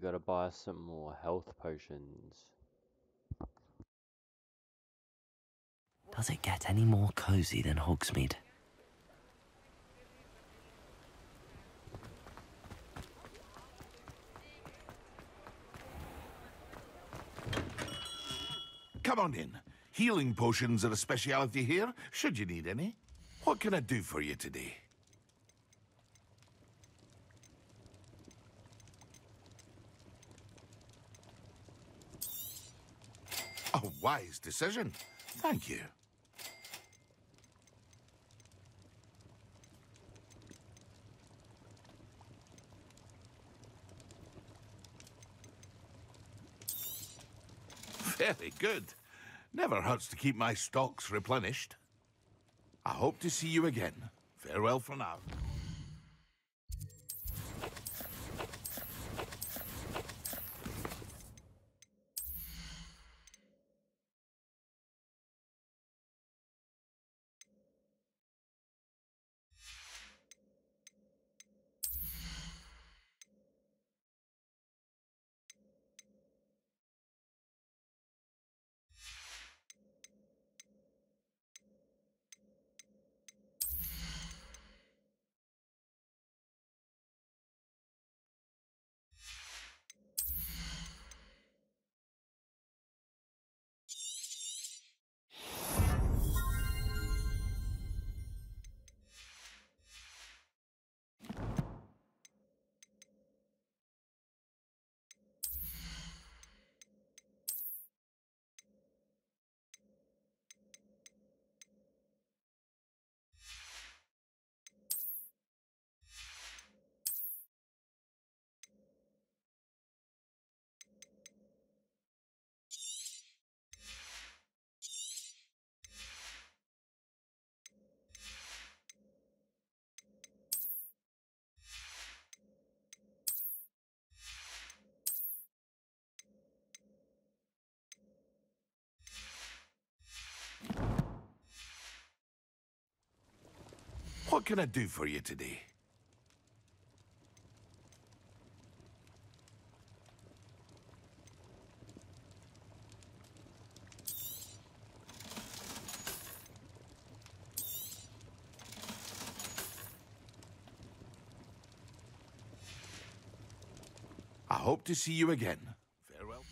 gotta buy some more health potions. Does it get any more cozy than Hogsmeade? Come on in. Healing potions are a speciality here, should you need any. What can I do for you today? A wise decision. Thank you. Very good. Never hurts to keep my stocks replenished. I hope to see you again. Farewell for now. What can I do for you today? I hope to see you again. Farewell.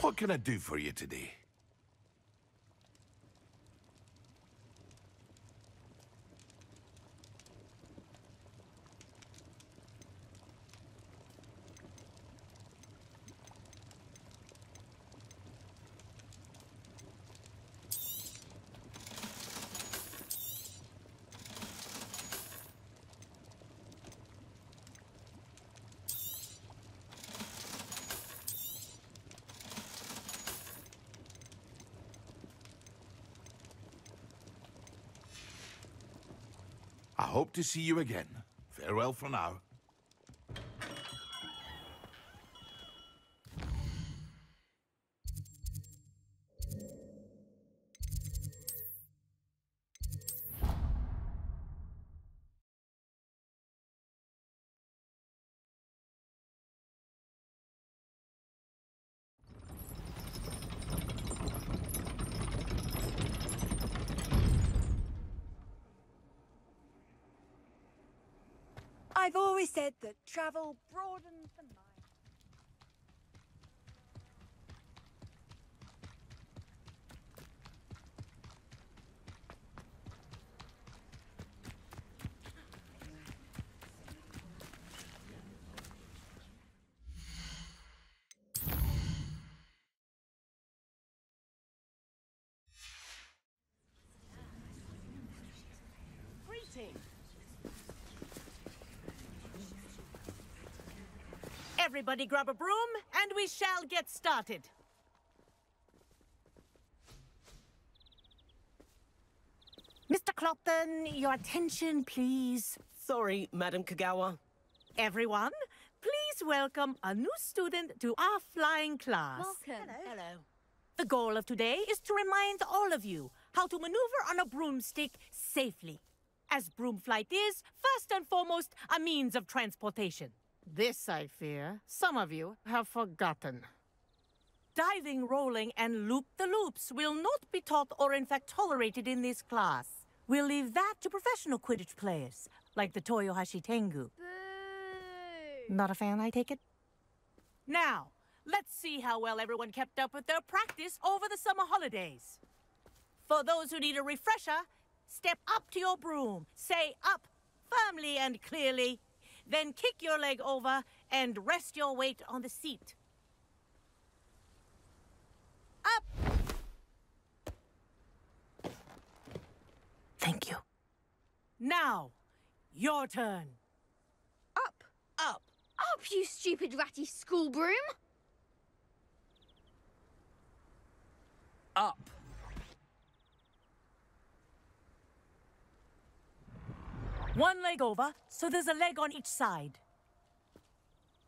What can I do for you today? I hope to see you again. Farewell for now. I've always said that travel broadens the mind. Greetings. Everybody grab a broom, and we shall get started. Mr. Clopton, your attention, please. Sorry, Madam Kagawa. Everyone, please welcome a new student to our flying class. Welcome. Hello. The goal of today is to remind all of you how to maneuver on a broomstick safely, as broom flight is, first and foremost, a means of transportation. This, I fear, some of you have forgotten. Diving, rolling, and loop-the-loops will not be taught or in fact tolerated in this class. We'll leave that to professional Quidditch players, like the Toyohashi Tengu. Boo! Not a fan, I take it? Now, let's see how well everyone kept up with their practice over the summer holidays. For those who need a refresher, step up to your broom, say up firmly and clearly, then kick your leg over and rest your weight on the seat. Up! Thank you. Now, your turn. Up! Up! Up, you stupid ratty school broom! Up. One leg over, so there's a leg on each side.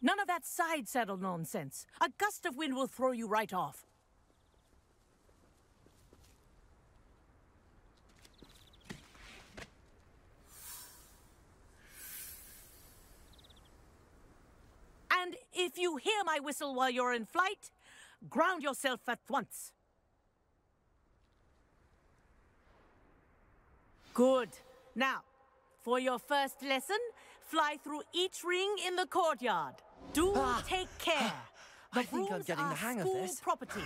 None of that side saddle nonsense. A gust of wind will throw you right off. And if you hear my whistle while you're in flight, ground yourself at once. Good. Now, for your first lesson, fly through each ring in the courtyard. Do take care. I think I'm brooms getting the are hang of school this. property.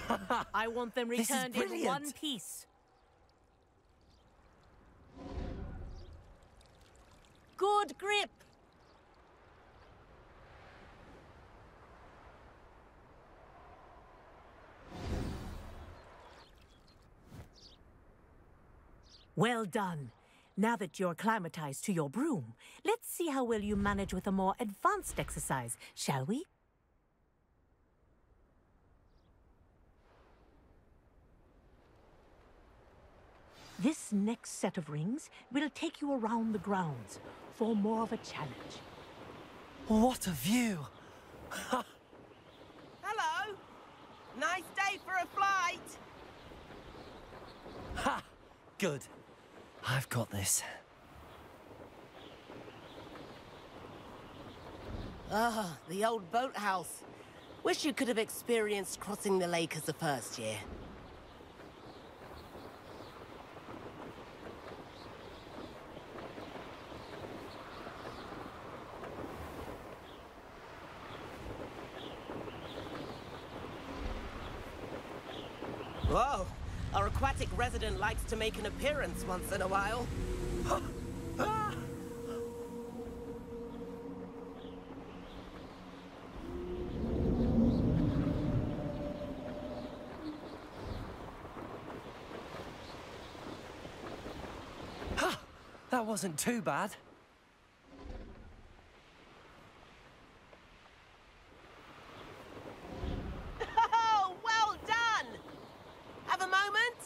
I want them This is returned in brilliant. one piece. Good grip. Well done. Now that you're acclimatized to your broom, let's see how well you manage with a more advanced exercise, shall we? This next set of rings will take you around the grounds for more of a challenge. What a view! Hello! Nice day for a flight! Ha! Good. I've got this. Ah, the old boathouse. Wish you could have experienced crossing the lake as a first year. Whoa! Our aquatic resident likes to make an appearance once in a while. Ha! That wasn't too bad. Oh, well done! Have a moment?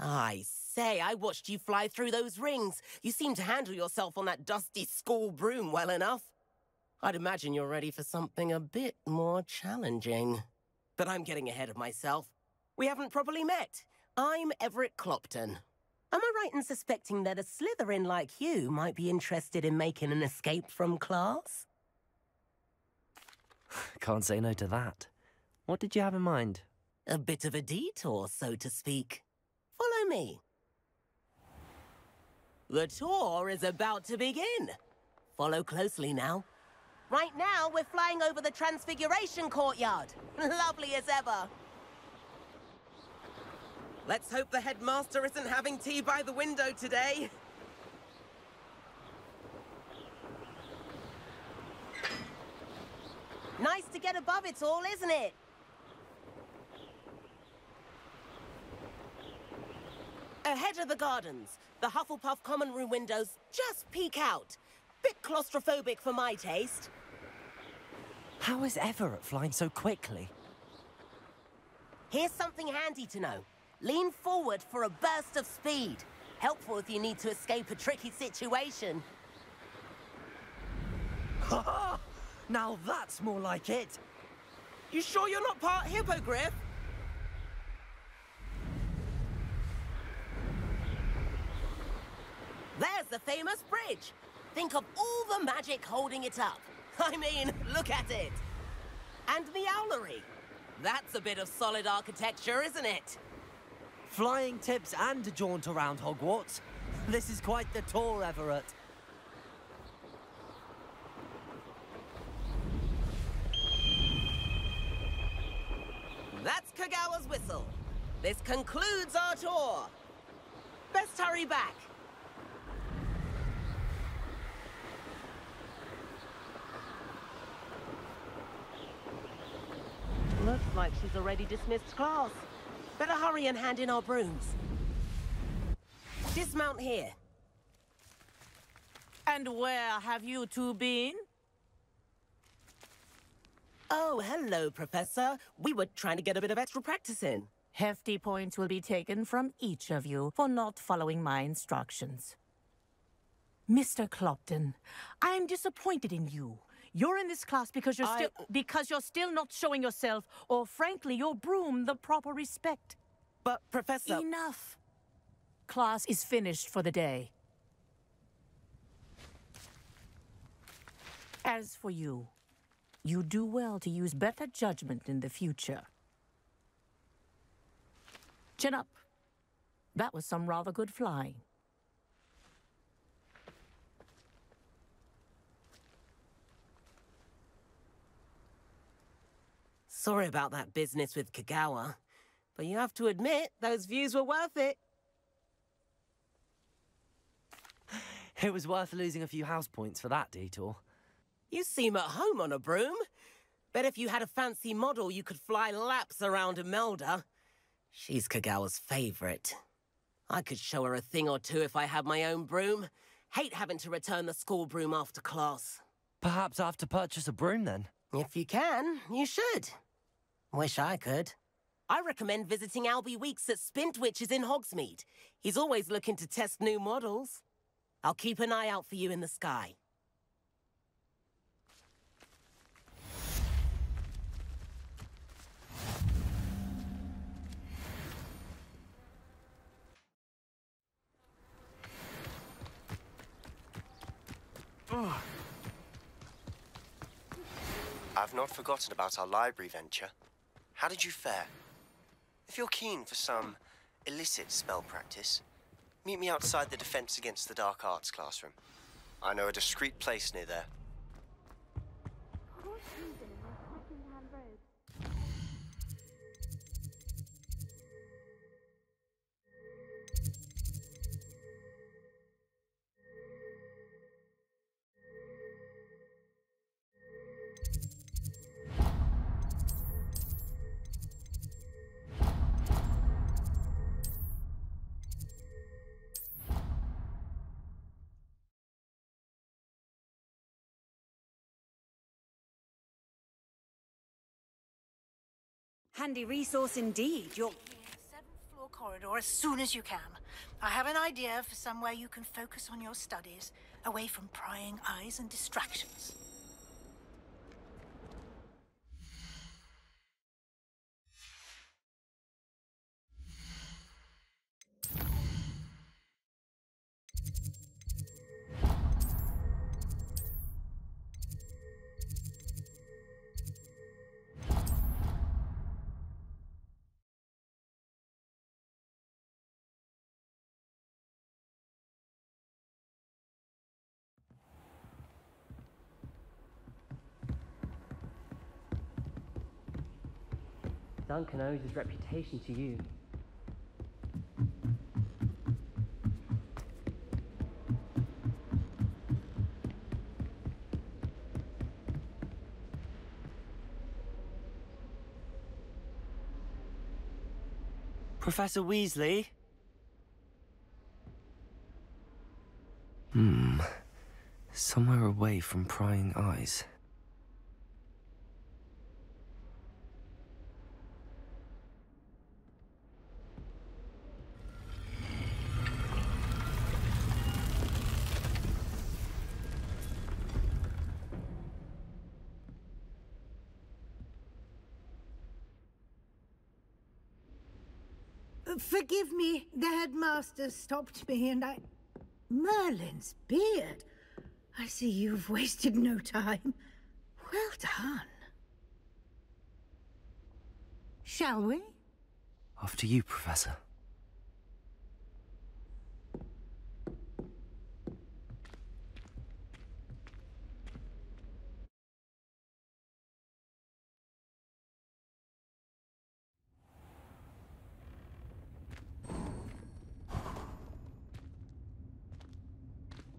I say, I watched you fly through those rings. You seem to handle yourself on that dusty school broom well enough. I'd imagine you're ready for something a bit more challenging. But I'm getting ahead of myself. We haven't properly met. I'm Everett Clopton. Am I right in suspecting that a Slytherin like you might be interested in making an escape from class? Can't say no to that. What did you have in mind? A bit of a detour, so to speak. Follow me. The tour is about to begin. Follow closely now. Right now, we're flying over the Transfiguration Courtyard. Lovely as ever. Let's hope the headmaster isn't having tea by the window today. Nice to get above it all, isn't it? Ahead of the gardens, the Hufflepuff common room windows just peek out. Bit claustrophobic for my taste. How is Everett flying so quickly? Here's something handy to know. Lean forward for a burst of speed. Helpful if you need to escape a tricky situation. Now that's more like it. You sure you're not part hippogriff? There's the famous bridge. Think of all the magic holding it up. I mean, look at it. And the owlery. That's a bit of solid architecture, isn't it? Flying tips and a jaunt around Hogwarts. This is quite the tour, Everett. That's Kagawa's whistle. This concludes our tour. Best hurry back. Looks like she's already dismissed class. Better hurry and hand in our brooms. Dismount here. And where have you two been? Oh, hello, Professor. We were trying to get a bit of extra practice in. Hefty points will be taken from each of you for not following my instructions. Mr. Clopton, I am disappointed in you. You're in this class because you're still not showing yourself, or frankly, your broom the proper respect. But, Professor... Enough. Class is finished for the day. As for you, you do well to use better judgment in the future. Chin up. That was some rather good flying. Sorry about that business with Kagawa, but you have to admit, those views were worth it. It was worth losing a few house points for that detour. You seem at home on a broom. Bet if you had a fancy model, you could fly laps around Imelda. She's Kagawa's favorite. I could show her a thing or two if I had my own broom. Hate having to return the school broom after class. Perhaps I have to purchase a broom then? If you can, you should. Wish I could. I recommend visiting Albie Weeks at Spintwitches in Hogsmeade. He's always looking to test new models. I'll keep an eye out for you in the sky. I've not forgotten about our library venture. How did you fare? If you're keen for some illicit spell practice, meet me outside the Defense Against the Dark Arts classroom. I know a discreet place near there. Handy resource indeed. You're... Seventh floor corridor as soon as you can. I have an idea for somewhere you can focus on your studies, away from prying eyes and distractions. Duncan owes his reputation to you. Professor Weasley? Somewhere away from prying eyes. Forgive me, the headmaster stopped me and I... Merlin's beard. I see you've wasted no time. Well done. Shall we? After you, Professor.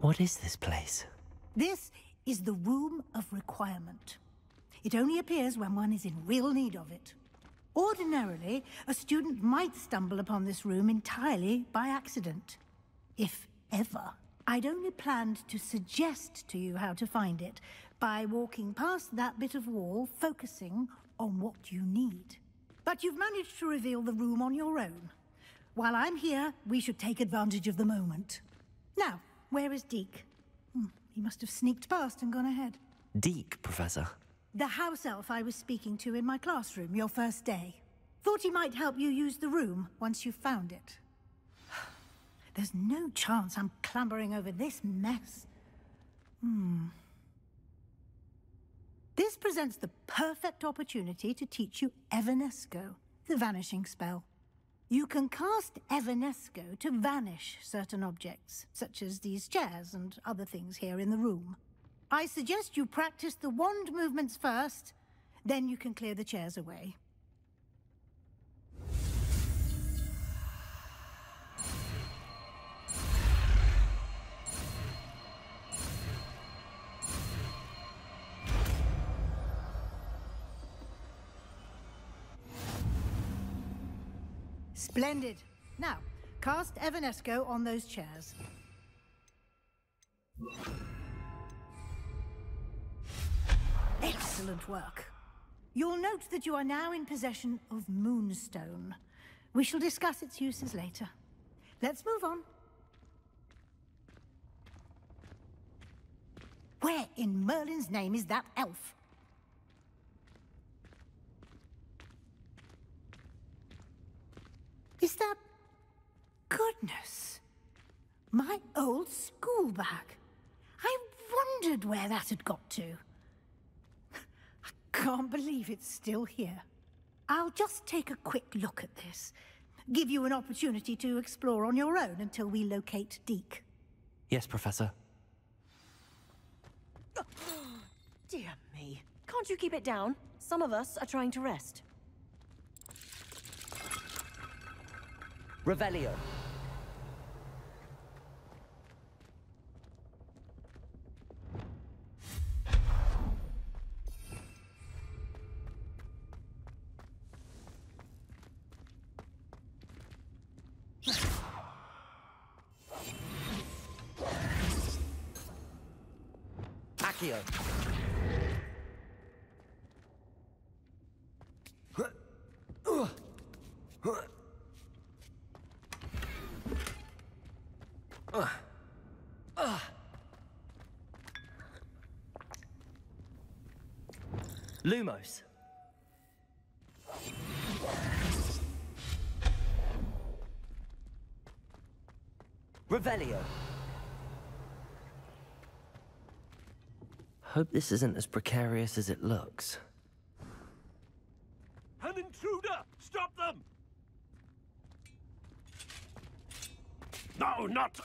What is this place? This is the Room of Requirement. It only appears when one is in real need of it. Ordinarily, a student might stumble upon this room entirely by accident. If ever. I'd only planned to suggest to you how to find it by walking past that bit of wall, focusing on what you need. But you've managed to reveal the room on your own. While I'm here, we should take advantage of the moment. Now, where is Deek? He must have sneaked past and gone ahead. Deek, Professor. The house elf I was speaking to in my classroom your first day. Thought he might help you use the room once you found it. There's no chance I'm clambering over this mess. This presents the perfect opportunity to teach you Evanesco, the vanishing spell. You can cast Evanesco to vanish certain objects, such as these chairs and other things here in the room. I suggest you practice the wand movements first, then you can clear the chairs away. Splendid. Now, cast Evanesco on those chairs. Excellent work. You'll note that you are now in possession of Moonstone. We shall discuss its uses later. Let's move on. Where in Merlin's name is that elf? Is that... Goodness. My old school bag. I wondered where that had got to. I can't believe it's still here. I'll just take a quick look at this. Give you an opportunity to explore on your own until we locate Deek. Yes, Professor. Dear me. Can't you keep it down? Some of us are trying to rest. Revelio. Accio. Lumos. Revelio. Hope this isn't as precarious as it looks. An intruder! Stop them! No, not...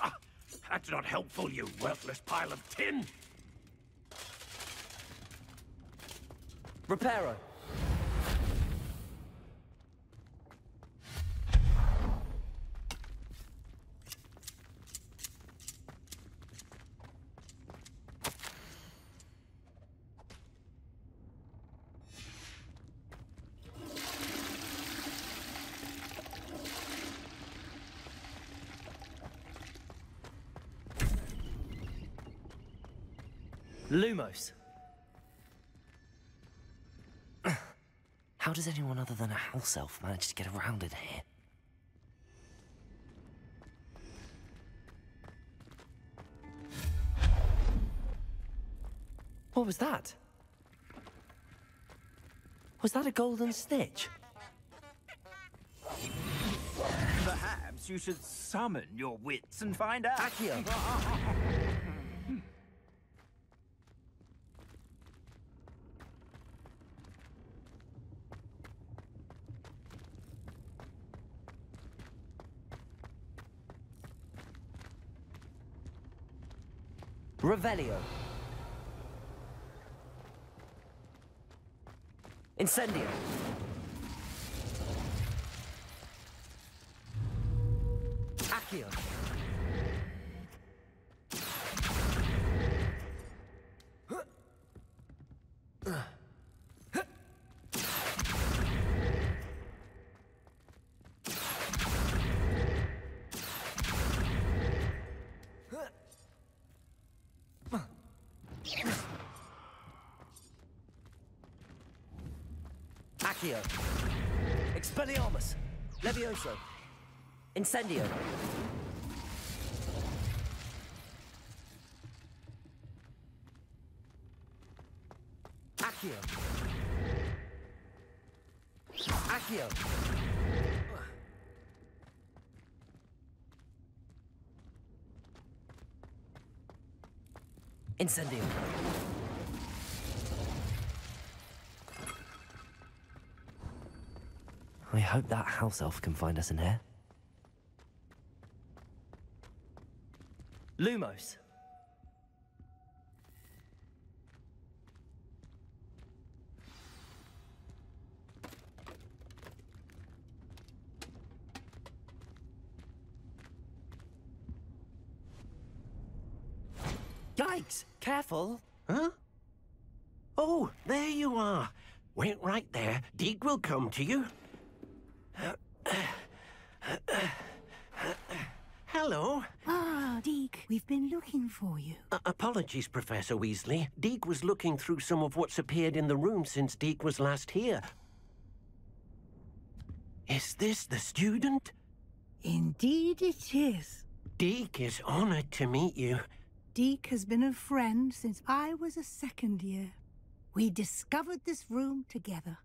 that's not helpful, you worthless pile of tin! Reparo. Lumos. How does anyone other than a house elf manage to get around in here? What was that? Was that a golden snitch? Perhaps you should summon your wits and find out. Accio! Revelio. Incendio. Accio. Accio. Expelliarmus. Levioso. Incendio. Accio. Accio. Incendio. I hope that house elf can find us in here. Lumos. Yikes! Careful! Huh? Oh, there you are. Wait right there. Deek will come to you. Hello. Ah, Deek, we've been looking for you. Apologies, Professor Weasley. Deek was looking through some of what's appeared in the room since Deek was last here. Is this the student? Indeed it is. Deek is honored to meet you. Deek has been a friend since I was a second year. We discovered this room together.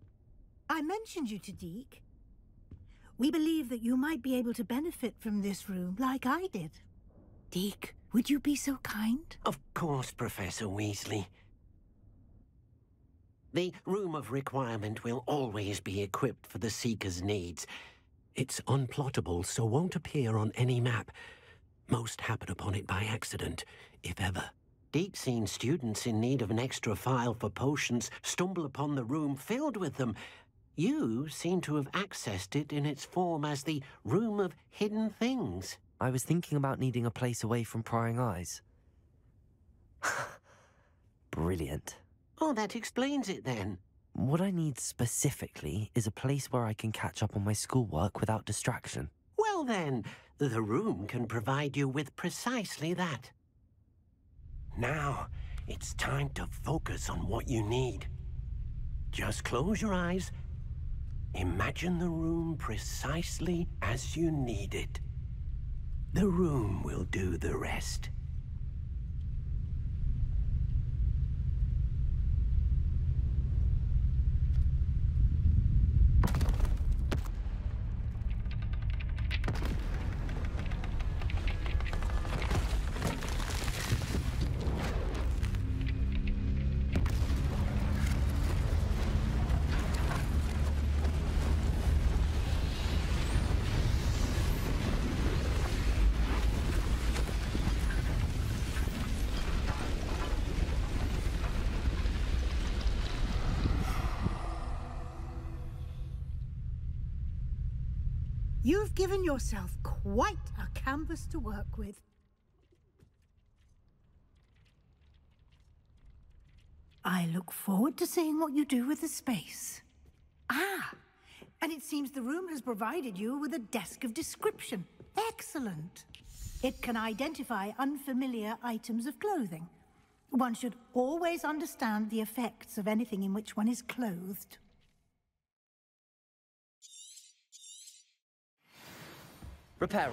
I mentioned you to Deek. We believe that you might be able to benefit from this room like I did. Deek, would you be so kind? Of course, Professor Weasley. The Room of Requirement will always be equipped for the Seeker's needs. It's unplottable, so won't appear on any map. Most happen upon it by accident, if ever. Deek's seen students in need of an extra file for potions stumble upon the room filled with them. You seem to have accessed it in its form as the Room of Hidden Things. I was thinking about needing a place away from prying eyes. Brilliant. Oh, that explains it then. What I need specifically is a place where I can catch up on my schoolwork without distraction. Well then, the room can provide you with precisely that. Now, it's time to focus on what you need. Just close your eyes. Imagine the room precisely as you need it. The room will do the rest. You've given yourself quite a canvas to work with. I look forward to seeing what you do with the space. Ah, and it seems the room has provided you with a desk of description. Excellent. It can identify unfamiliar items of clothing. One should always understand the effects of anything in which one is clothed. Reparo.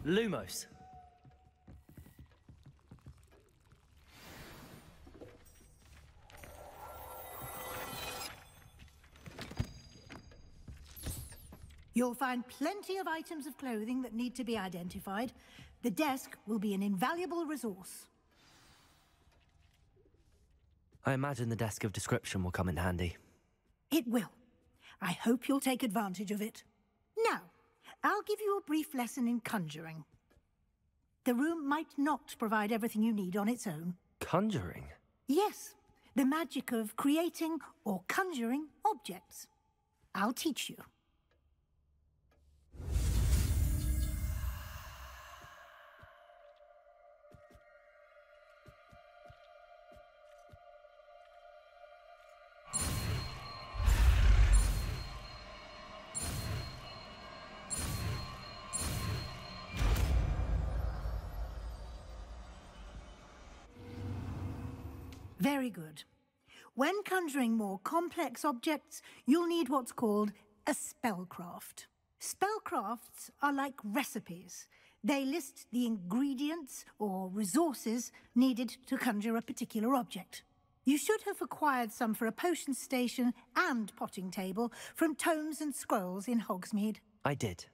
Lumos. You'll find plenty of items of clothing that need to be identified. The desk will be an invaluable resource. I imagine the desk of description will come in handy. It will. I hope you'll take advantage of it. Now, I'll give you a brief lesson in conjuring. The room might not provide everything you need on its own. Conjuring? Yes, the magic of creating or conjuring objects. I'll teach you. Very good. When conjuring more complex objects, you'll need what's called a spellcraft. Spellcrafts are like recipes. They list the ingredients or resources needed to conjure a particular object. You should have acquired some for a potion station and potting table from tomes and scrolls in Hogsmeade. I did.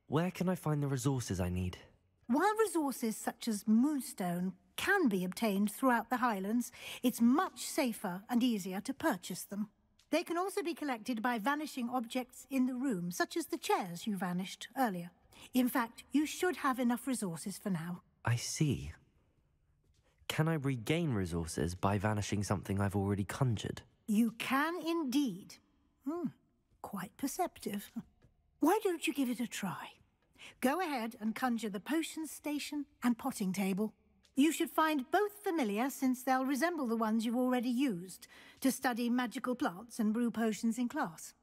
Where can I find the resources I need? While resources such as moonstone can be obtained throughout the Highlands, it's much safer and easier to purchase them. They can also be collected by vanishing objects in the room, such as the chairs you vanished earlier. In fact, you should have enough resources for now. I see. Can I regain resources by vanishing something I've already conjured? You can indeed. Quite perceptive. Why don't you give it a try? Go ahead and conjure the potion station and potting table. You should find both familiar, since they'll resemble the ones you've already used to study magical plants and brew potions in class.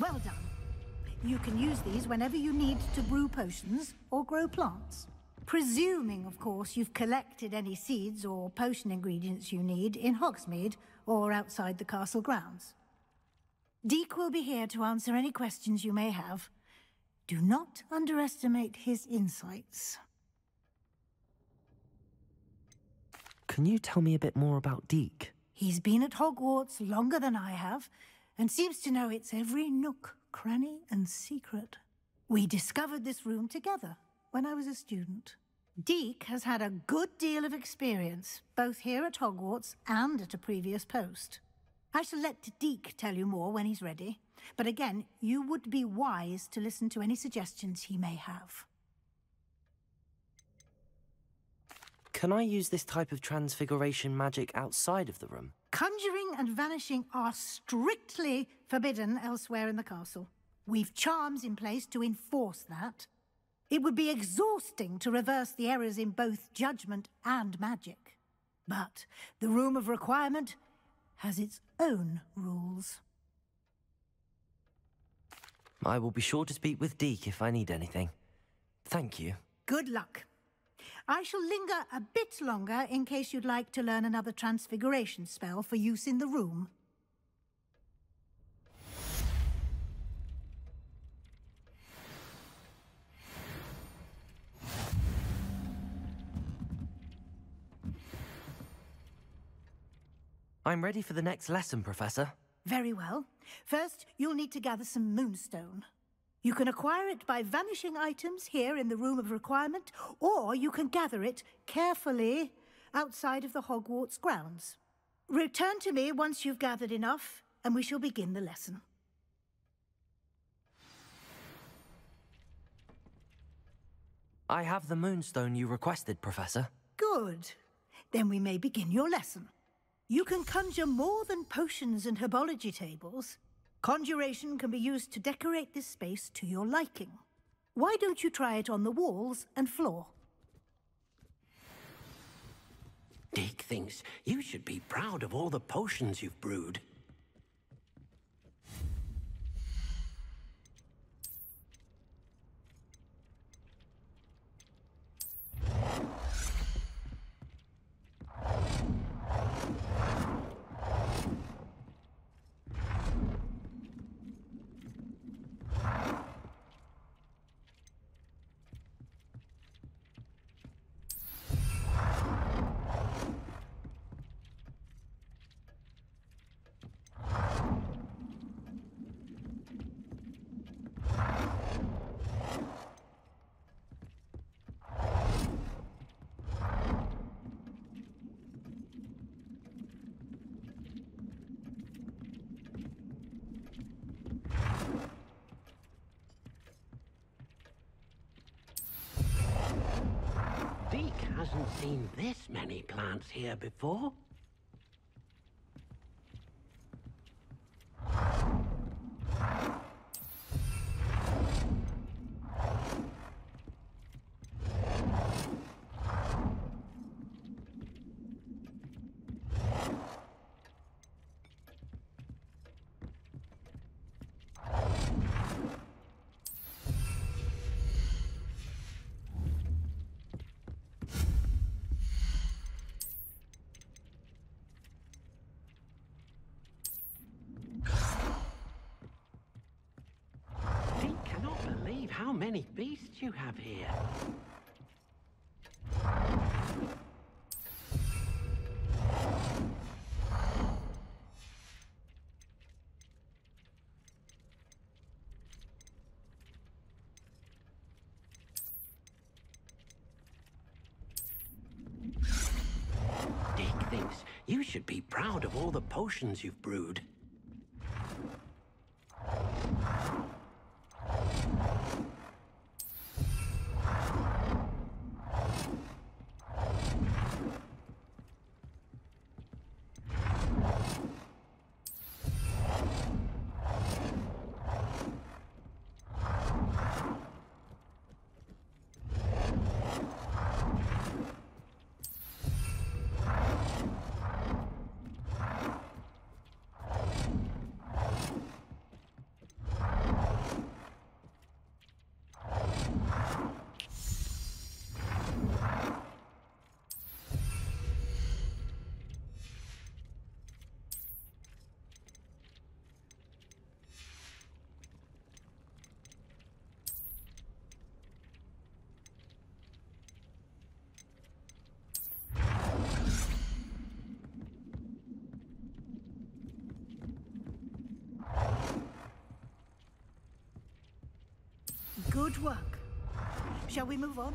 Well done. You can use these whenever you need to brew potions or grow plants. Presuming, of course, you've collected any seeds or potion ingredients you need in Hogsmeade or outside the castle grounds. Deek will be here to answer any questions you may have. Do not underestimate his insights. Can you tell me a bit more about Deek? He's been at Hogwarts longer than I have, and seems to know its every nook, cranny, and secret. We discovered this room together when I was a student. Deek has had a good deal of experience, both here at Hogwarts and at a previous post. I shall let Deek tell you more when he's ready, but again, you would be wise to listen to any suggestions he may have. Can I use this type of transfiguration magic outside of the room? Conjuring and vanishing are strictly forbidden elsewhere in the castle. We've charms in place to enforce that. It would be exhausting to reverse the errors in both judgment and magic. But the Room of Requirement has its own rules. I will be sure to speak with Deek if I need anything. Thank you. Good luck. I shall linger a bit longer in case you'd like to learn another transfiguration spell for use in the room. I'm ready for the next lesson, Professor. Very well. First, you'll need to gather some moonstone. You can acquire it by vanishing items here in the Room of Requirement, or you can gather it carefully outside of the Hogwarts grounds. Return to me once you've gathered enough, and we shall begin the lesson. I have the moonstone you requested, Professor. Good. Then we may begin your lesson. You can conjure more than potions and herbology tables. Conjuration can be used to decorate this space to your liking. Why don't you try it on the walls and floor? Deek thinks you should be proud of all the potions you've brewed. Deek hasn't seen this many plants here before. How many beasts you have here? Deek thinks you should be proud of all the potions you've brewed. Good work. Shall we move on?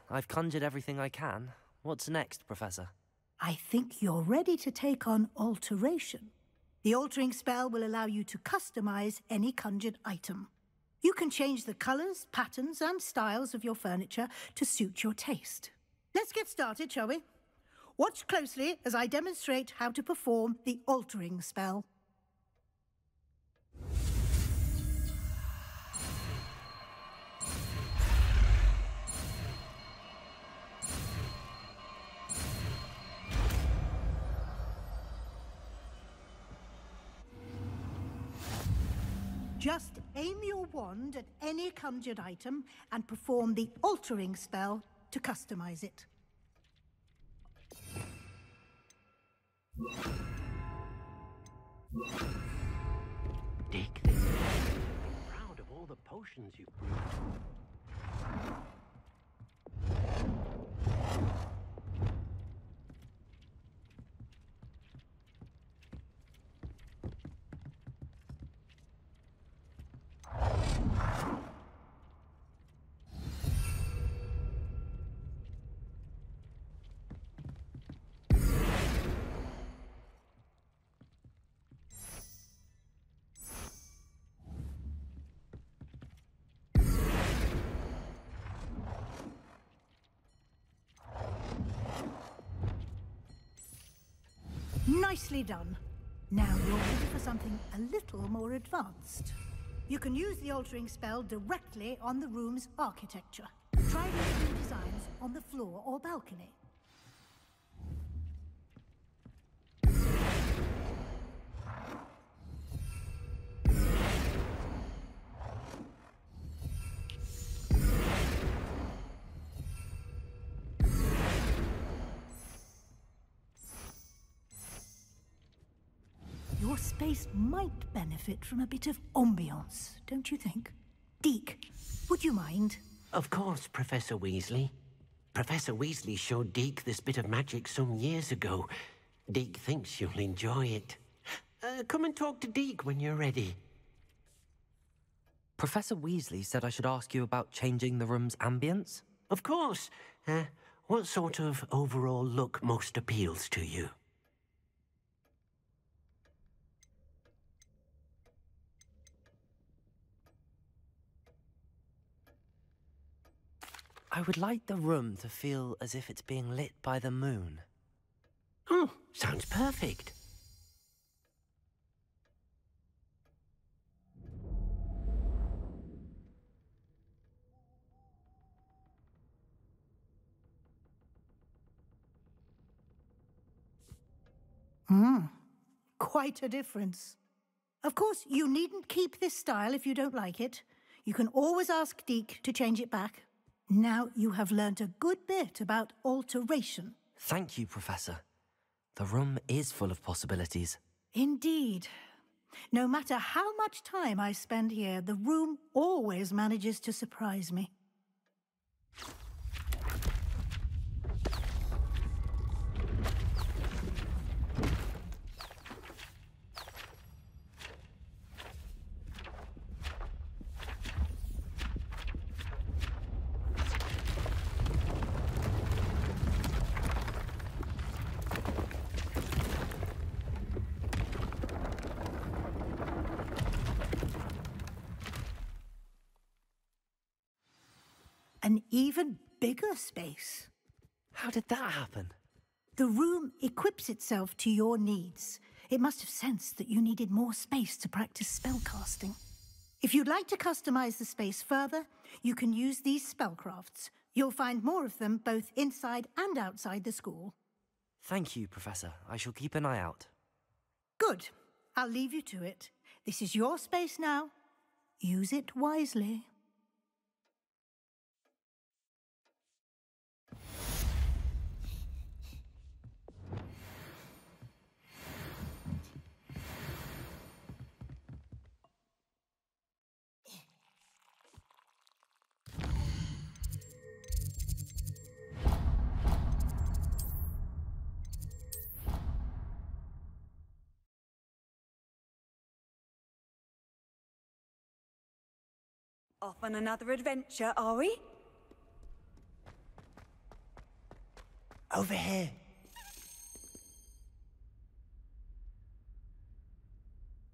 I've conjured everything I can. What's next, Professor? I think you're ready to take on alteration. The altering spell will allow you to customize any conjured item. You can change the colors, patterns, and styles of your furniture to suit your taste. Let's get started, shall we? Watch closely as I demonstrate how to perform the altering spell. Just aim your wand at any conjured item and perform the altering spell to customize it. Deek, this is proud of all the potions you've brewed. Nicely done. Now you're ready for something a little more advanced. You can use the altering spell directly on the room's architecture. Try these new designs on the floor or balcony. Your space might benefit from a bit of ambiance, don't you think? Deek, would you mind? Of course, Professor Weasley. Professor Weasley showed Deek this bit of magic some years ago. Deek thinks you'll enjoy it. Come and talk to Deek when you're ready. Professor Weasley said I should ask you about changing the room's ambience? Of course. What sort of overall look most appeals to you? I would like the room to feel as if it's being lit by the moon. Oh, sounds perfect. Quite a difference. Of course, you needn't keep this style if you don't like it. You can always ask Deek to change it back. Now you have learnt a good bit about alteration. Thank you, Professor. The room is full of possibilities. Indeed. No matter how much time I spend here, the room always manages to surprise me. An even bigger space. How did that happen? The room equips itself to your needs. It must have sensed that you needed more space to practice spellcasting. If you'd like to customize the space further, you can use these spellcrafts. You'll find more of them both inside and outside the school. Thank you, Professor. I shall keep an eye out. Good. I'll leave you to it. This is your space now. Use it wisely. Off on another adventure, are we? Over here.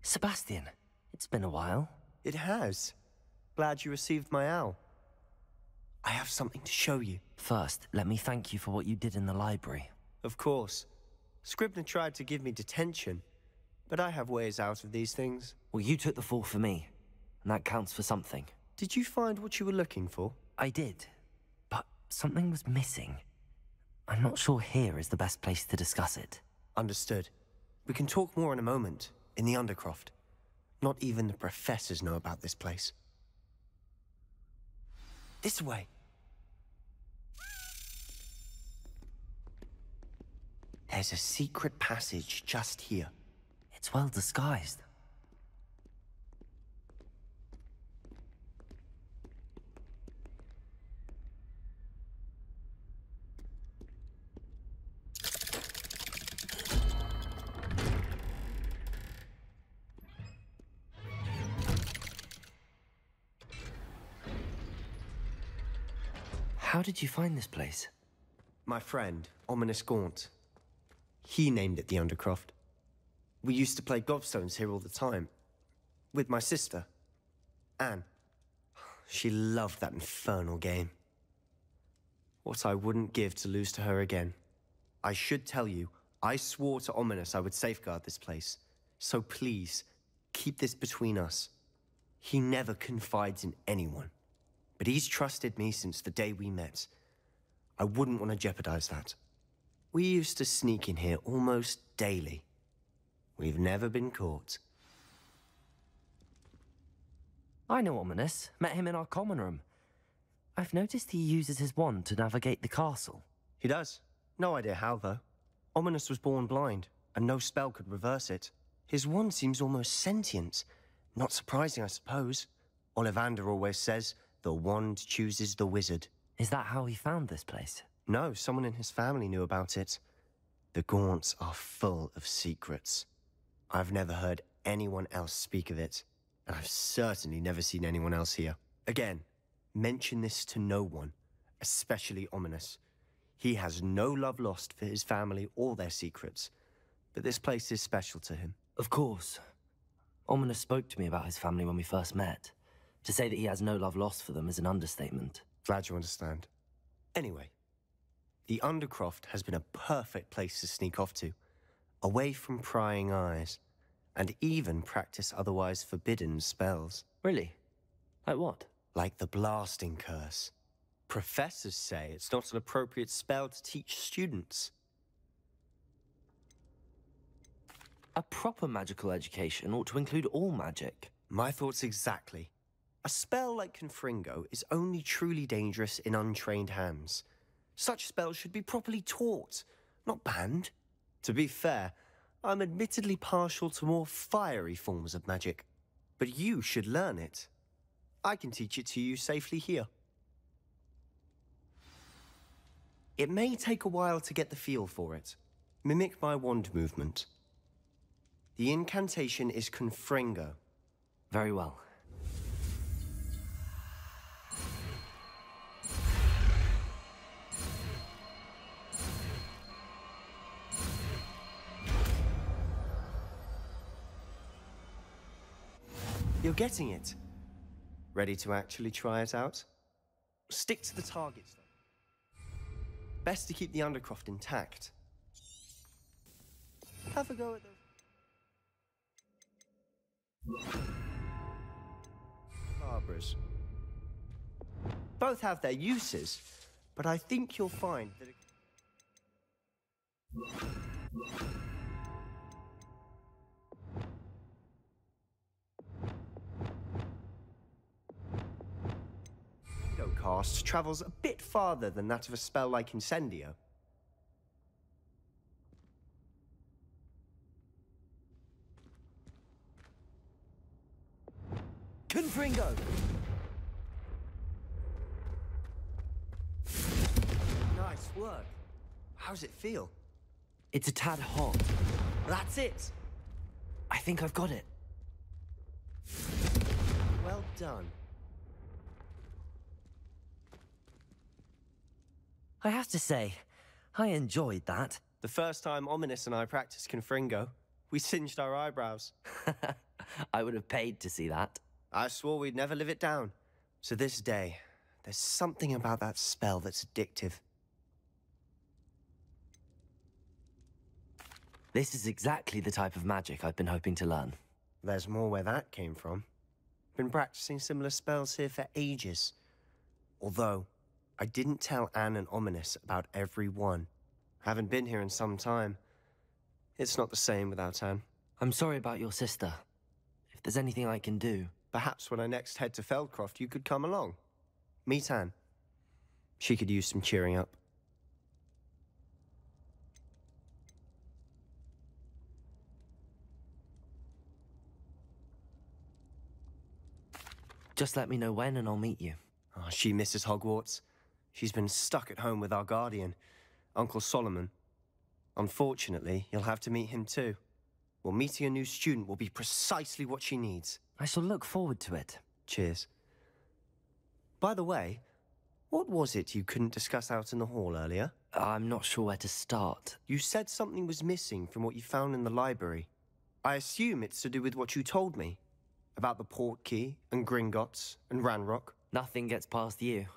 Sebastian, it's been a while. It has. Glad you received my owl. I have something to show you. First, let me thank you for what you did in the library. Of course. Scribner tried to give me detention, but I have ways out of these things. Well, you took the fall for me, and that counts for something. Did you find what you were looking for? I did, but something was missing. I'm not sure here is the best place to discuss it. Understood. We can talk more in a moment, in the Undercroft. Not even the professors know about this place. This way. There's a secret passage just here. It's well disguised. How did you find this place? My friend, Ominous Gaunt. He named it the Undercroft. We used to play gobstones here all the time. With my sister, Anne. She loved that infernal game. What I wouldn't give to lose to her again. I should tell you, I swore to Ominous I would safeguard this place. So please, keep this between us. He never confides in anyone. But he's trusted me since the day we met. I wouldn't want to jeopardize that. We used to sneak in here almost daily. We've never been caught. I know Ominous. Met him in our common room. I've noticed he uses his wand to navigate the castle. He does. No idea how, though. Ominous was born blind, and no spell could reverse it. His wand seems almost sentient. Not surprising, I suppose. Ollivander always says, the wand chooses the wizard. Is that how he found this place? No, someone in his family knew about it. The Gaunts are full of secrets. I've never heard anyone else speak of it, and I've certainly never seen anyone else here. Again, mention this to no one, especially Ominous. He has no love lost for his family or their secrets, but this place is special to him. Of course. Ominous spoke to me about his family when we first met. To say that he has no love lost for them is an understatement. Glad you understand. Anyway, the Undercroft has been a perfect place to sneak off to, away from prying eyes, and even practice otherwise forbidden spells. Really? Like what? Like the blasting curse. Professors say it's not an appropriate spell to teach students. A proper magical education ought to include all magic. My thoughts exactly. A spell like Confringo is only truly dangerous in untrained hands. Such spells should be properly taught, not banned. To be fair, I'm admittedly partial to more fiery forms of magic, but you should learn it. I can teach it to you safely here. It may take a while to get the feel for it. Mimic my wand movement. The incantation is Confringo. Very well. You're getting it. Ready to actually try it out? Stick to the targets, though. Best to keep the Undercroft intact. Have a go at those Barbara's. Both have their uses, but I think you'll find that cast travels a bit farther than that of a spell like Incendio. Confringo! Nice work. How's it feel? It's a tad hot. That's it! I think I've got it. Well done. I have to say, I enjoyed that. The first time Ominous and I practiced Confringo, we singed our eyebrows. I would have paid to see that. I swore we'd never live it down. To this day, there's something about that spell that's addictive. This is exactly the type of magic I've been hoping to learn. There's more where that came from. Been practicing similar spells here for ages. Although, I didn't tell Anne and Ominous about every one. Haven't been here in some time. It's not the same without Anne. I'm sorry about your sister. If there's anything I can do... Perhaps when I next head to Feldcroft, you could come along. Meet Anne. She could use some cheering up. Just let me know when and I'll meet you. Oh, she misses Hogwarts. She's been stuck at home with our guardian, Uncle Solomon. Unfortunately, you'll have to meet him too. Well, meeting a new student will be precisely what she needs. I shall look forward to it. Cheers. By the way, what was it you couldn't discuss out in the hall earlier? I'm not sure where to start. You said something was missing from what you found in the library. I assume it's to do with what you told me. About the Portkey, and Gringotts, and Ranrock. Nothing gets past you.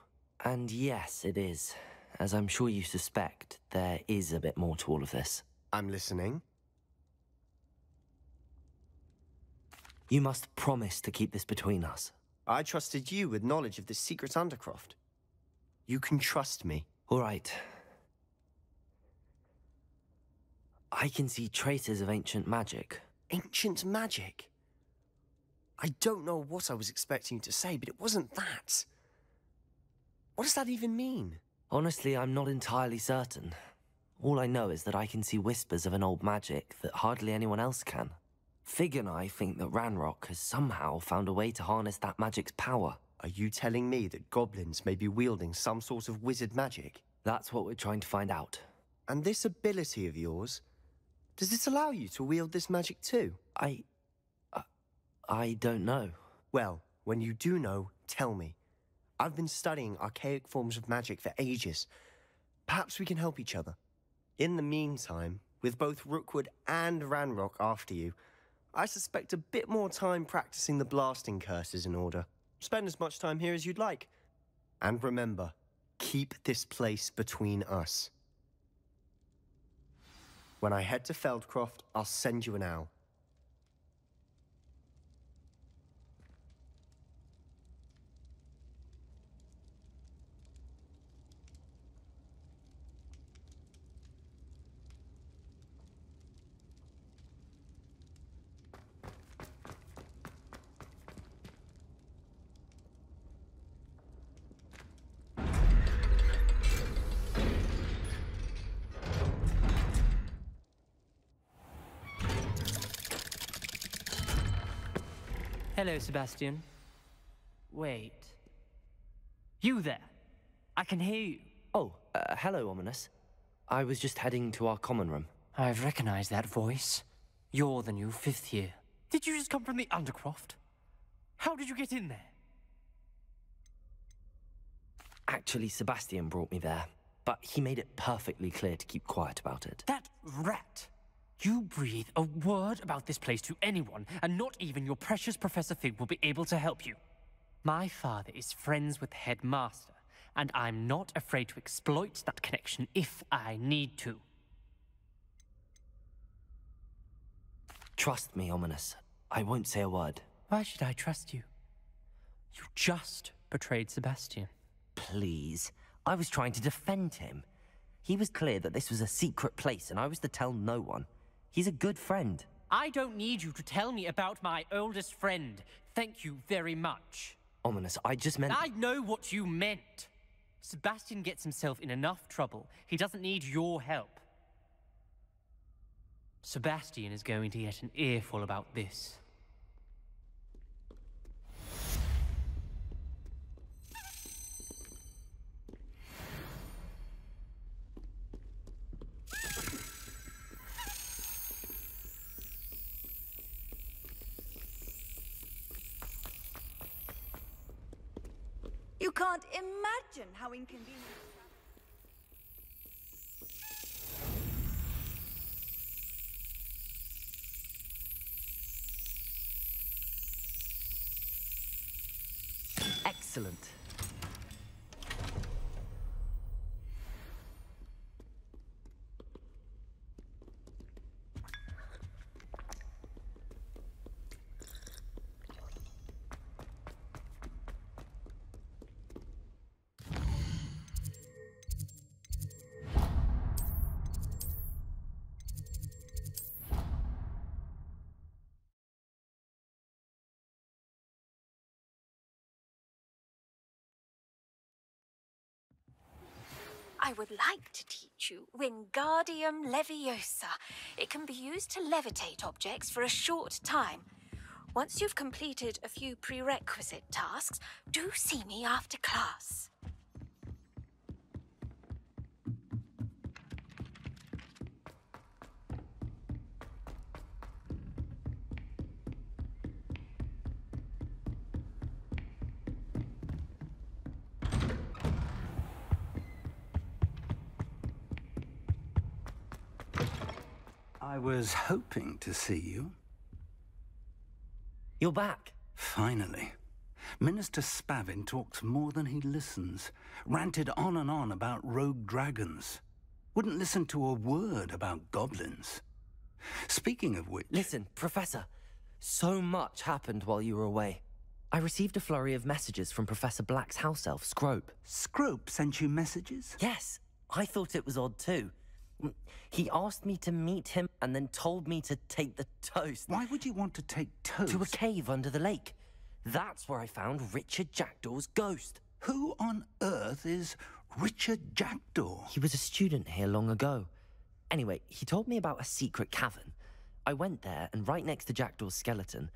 And yes, it is. As I'm sure you suspect, there is a bit more to all of this. I'm listening. You must promise to keep this between us. I trusted you with knowledge of the secret Undercroft. You can trust me. All right. I can see traces of ancient magic. Ancient magic? I don't know what I was expecting you to say, but it wasn't that. What does that even mean? Honestly, I'm not entirely certain. All I know is that I can see whispers of an old magic that hardly anyone else can. Fig and I think that Ranrock has somehow found a way to harness that magic's power. Are you telling me that goblins may be wielding some sort of wizard magic? That's what we're trying to find out. And this ability of yours, does it allow you to wield this magic too? I don't know. Well, when you do know, tell me. I've been studying archaic forms of magic for ages. Perhaps we can help each other. In the meantime, with both Rookwood and Ranrock after you, I suspect a bit more time practicing the blasting curse is in order. Spend as much time here as you'd like. And remember, keep this place between us. When I head to Feldcroft, I'll send you an owl. Hello, Sebastian. Wait. You there? I can hear you. Oh, hello, Ominous. I was just heading to our common room. I've recognized that voice. You're the new 5th year. Did you just come from the Undercroft? How did you get in there? Actually, Sebastian brought me there, but he made it perfectly clear to keep quiet about it. That rat! You breathe a word about this place to anyone, and not even your precious Professor Fig will be able to help you. My father is friends with the headmaster, and I'm not afraid to exploit that connection if I need to. Trust me, Ominous. I won't say a word. Why should I trust you? You just betrayed Sebastian. Please. I was trying to defend him. He was clear that this was a secret place, and I was to tell no one. He's a good friend. I don't need you to tell me about my oldest friend. Thank you very much. Ominous, I just meant... I know what you meant. Sebastian gets himself in enough trouble. He doesn't need your help. Sebastian is going to get an earful about this. You can't imagine how inconvenient. Excellent. I would like to teach you Wingardium Leviosa. It can be used to levitate objects for a short time. Once you've completed a few prerequisite tasks, do see me after class. I was hoping to see you. You're back. Finally. Minister Spavin talks more than he listens. Ranted on and on about rogue dragons. Wouldn't listen to a word about goblins. Speaking of which... Listen, Professor. So much happened while you were away. I received a flurry of messages from Professor Black's house elf, Scrope. Scrope sent you messages? Yes. I thought it was odd too. He asked me to meet him and then told me to take the toast. Why would you want to take toast? To a cave under the lake. That's where I found Richard Jackdaw's ghost. Who on earth is Richard Jackdaw? He was a student here long ago. Anyway, he told me about a secret cavern. I went there, and right next to Jackdaw's skeleton,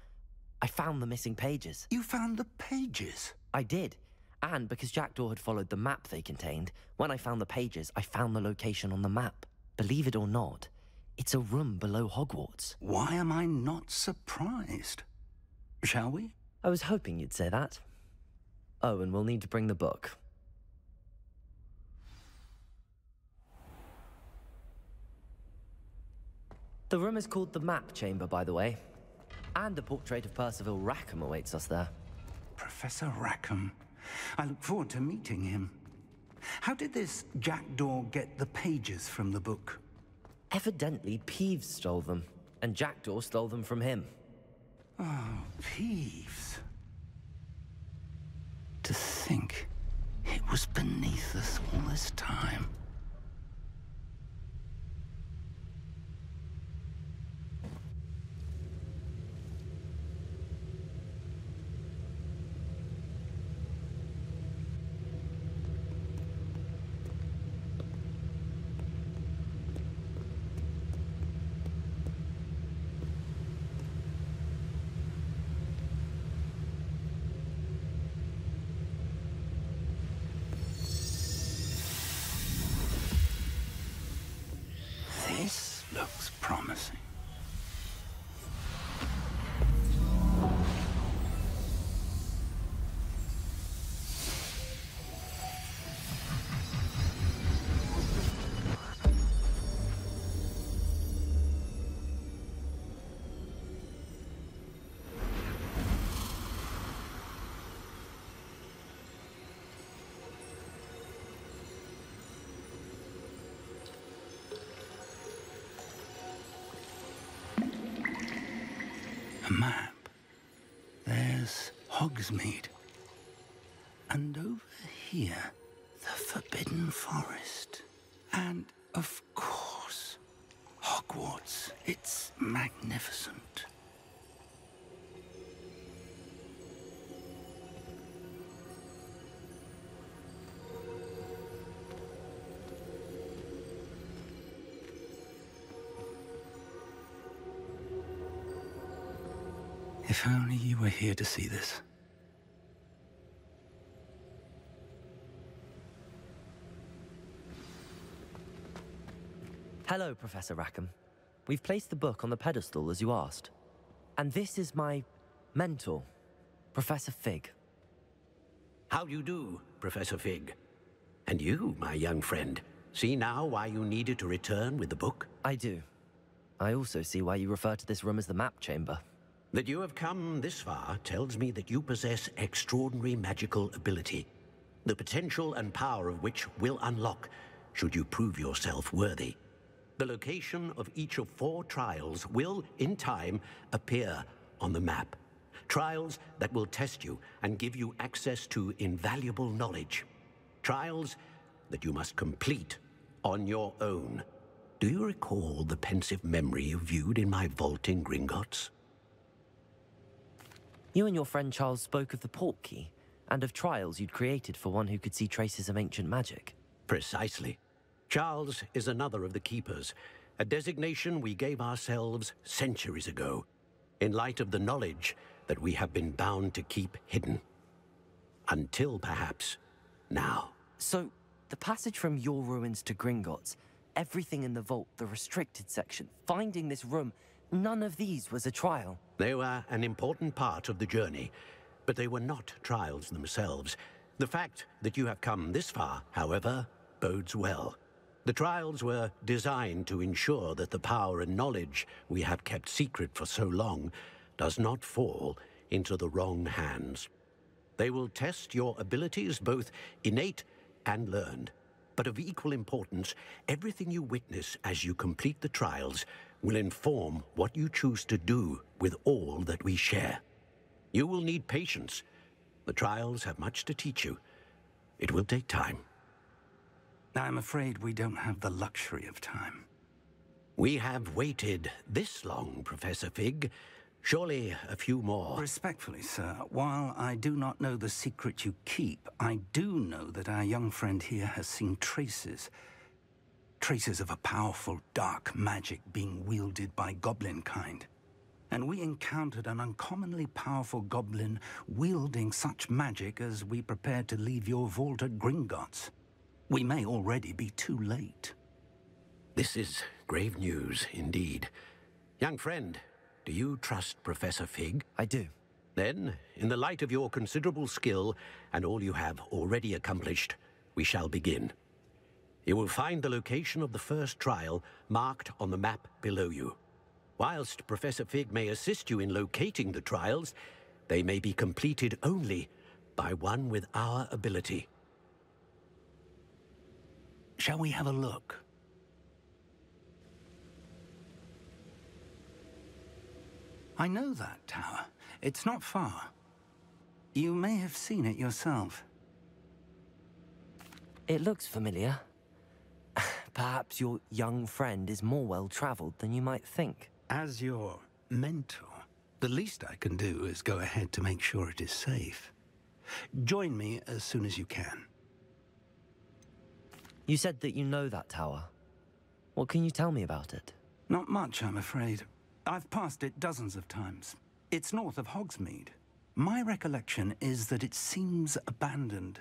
I found the missing pages. You found the pages? I did. And because Jackdaw had followed the map they contained, when I found the pages, I found the location on the map. Believe it or not, it's a room below Hogwarts. Why am I not surprised? Shall we? I was hoping you'd say that. Oh, and we'll need to bring the book. The room is called the Map Chamber, by the way. And a portrait of Percival Rackham awaits us there. Professor Rackham. I look forward to meeting him. How did this Jackdaw get the pages from the book? Evidently, Peeves stole them, and Jackdaw stole them from him. Oh, Peeves. To think it was beneath us all this time. This looks promising. A map. There's Hogsmeade. And over here, the Forbidden Forest. And, of course, Hogwarts. It's magnificent. If only you were here to see this. Hello, Professor Rackham. We've placed the book on the pedestal as you asked. And this is my mentor, Professor Fig. How do you do, Professor Fig? And you, my young friend, see now why you needed to return with the book? I do. I also see why you refer to this room as the Map Chamber. That you have come this far tells me that you possess extraordinary magical ability, the potential and power of which will unlock should you prove yourself worthy. The location of each of 4 trials will, in time, appear on the map. Trials that will test you and give you access to invaluable knowledge. Trials that you must complete on your own. Do you recall the pensive memory you viewed in my vault in Gringotts? You and your friend Charles spoke of the Portkey, and of trials you'd created for one who could see traces of ancient magic. Precisely. Charles is another of the Keepers, a designation we gave ourselves centuries ago, in light of the knowledge that we have been bound to keep hidden. Until, perhaps, now. So, the passage from your ruins to Gringotts, everything in the vault, the restricted section, finding this room, none of these was a trial. They were an important part of the journey, but they were not trials themselves. The fact that you have come this far, however, bodes well. The trials were designed to ensure that the power and knowledge we have kept secret for so long does not fall into the wrong hands. They will test your abilities, both innate and learned. But of equal importance, everything you witness as you complete the trials will inform what you choose to do with all that we share. You will need patience. The trials have much to teach you. It will take time. I'm afraid we don't have the luxury of time. We have waited this long, Professor Fig. Surely a few more. Respectfully, sir, while I do not know the secret you keep, I do know that our young friend here has seen traces. Traces of a powerful dark magic being wielded by goblin kind. And we encountered an uncommonly powerful goblin wielding such magic as we prepared to leave your vault at Gringotts. We may already be too late. This is grave news indeed. Young friend, do you trust Professor Fig? I do. Then, in the light of your considerable skill and all you have already accomplished, we shall begin. You will find the location of the first trial marked on the map below you. Whilst Professor Fig may assist you in locating the trials, they may be completed only by one with our ability. Shall we have a look? I know that tower. It's not far. You may have seen it yourself. It looks familiar. Perhaps your young friend is more well-traveled than you might think. As your mentor, the least I can do is go ahead to make sure it is safe. Join me as soon as you can. You said that you know that tower. What can you tell me about it? Not much, I'm afraid. I've passed it dozens of times. It's north of Hogsmeade. My recollection is that it seems abandoned.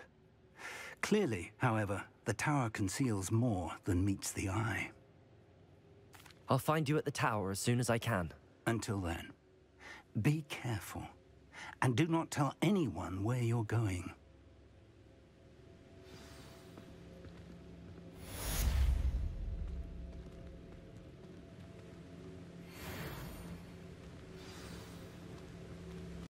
Clearly, however, the tower conceals more than meets the eye. I'll find you at the tower as soon as I can. Until then, be careful. And do not tell anyone where you're going.